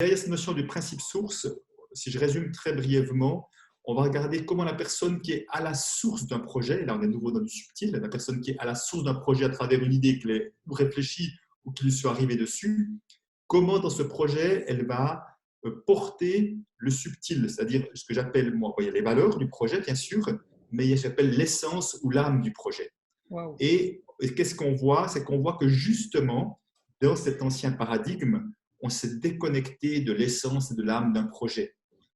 Derrière cette notion du principe source, si je résume très brièvement, on va regarder comment la personne qui est à la source d'un projet, et là on est de nouveau dans du subtil, la personne qui est à la source d'un projet à travers une idée qu'elle ait ou réfléchie ou qu'il lui soit arrivé dessus, comment dans ce projet elle va porter le subtil, c'est-à-dire ce que j'appelle, moi, il y a les valeurs du projet bien sûr, mais il y a ce que j'appelle l'essence ou l'âme du projet. Waouh! Et qu'est-ce qu'on voit? C'est qu'on voit que justement, dans cet ancien paradigme, on s'est déconnecté de l'essence et de l'âme d'un projet.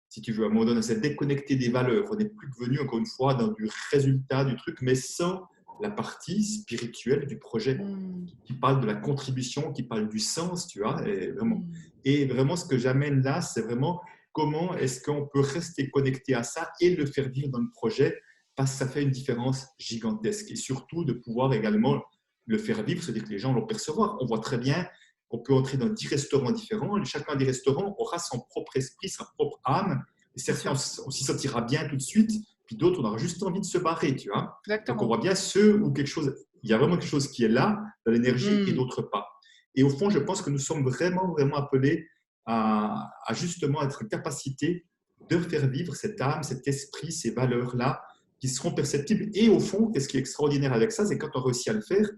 Si tu veux, à un moment donné, on s'est déconnecté des valeurs. On n'est plus venu, encore une fois, dans du résultat du truc, mais sans la partie spirituelle du projet, Mmh. qui parle de la contribution, qui parle du sens, tu vois, Mmh. et vraiment ce que j'amène là, c'est vraiment comment est-ce qu'on peut rester connecté à ça et le faire vivre dans le projet, parce que ça fait une différence gigantesque. Et surtout de pouvoir également le faire vivre, c'est-à-dire que les gens l'ont percevoir. On voit très bien qu'on peut entrer dans 10 restaurants différents, chacun des restaurants aura son propre esprit, sa propre âme, et Bien certains sûr, on s'y sentira bien tout de suite, puis d'autres on aura juste envie de se barrer, tu vois. Donc on exactement. voit bien ceux où quelque chose, il y a vraiment quelque chose qui est là, dans l'énergie, et Mmh. d'autres pas. Et au fond, je pense que nous sommes vraiment, vraiment appelés à justement être en capacité de faire vivre cette âme, cet esprit, ces valeurs-là, qui seront perceptibles. Et au fond, qu'est-ce qui est extraordinaire avec ça, c'est quand on réussit à le faire,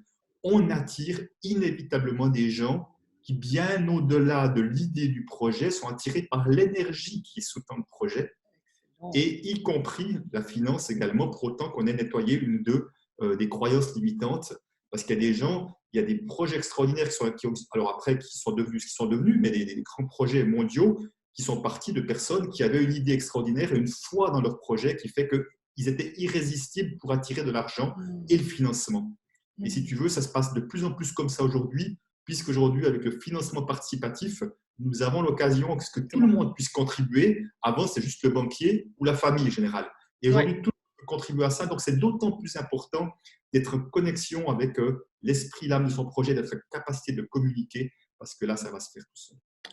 on attire inévitablement des gens qui, bien au-delà de l'idée du projet, sont attirés par l'énergie qui sous-tend le projet, Excellent. et y compris la finance également, pour autant qu'on ait nettoyé une ou deux des croyances limitantes. Parce qu'il y a des gens, il y a des projets extraordinaires alors après, qui sont devenus ce qu'ils sont devenus, mais des grands projets mondiaux qui sont partis de personnes qui avaient une idée extraordinaire et une foi dans leur projet qui fait qu'ils étaient irrésistibles pour attirer de l'argent Mmh. et le financement. Et si Mmh. tu veux, ça se passe de plus en plus comme ça aujourd'hui, puisqu'aujourd'hui, avec le financement participatif, nous avons l'occasion que tout le Exactement. monde puisse contribuer. Avant, c'est juste le banquier ou la famille générale. Et Ouais. aujourd'hui, tout le monde peut contribuer à ça. Donc, c'est d'autant plus important d'être en connexion avec l'esprit, l'âme de son projet, d'être en capacité de communiquer, parce que là, ça va se faire tout seul.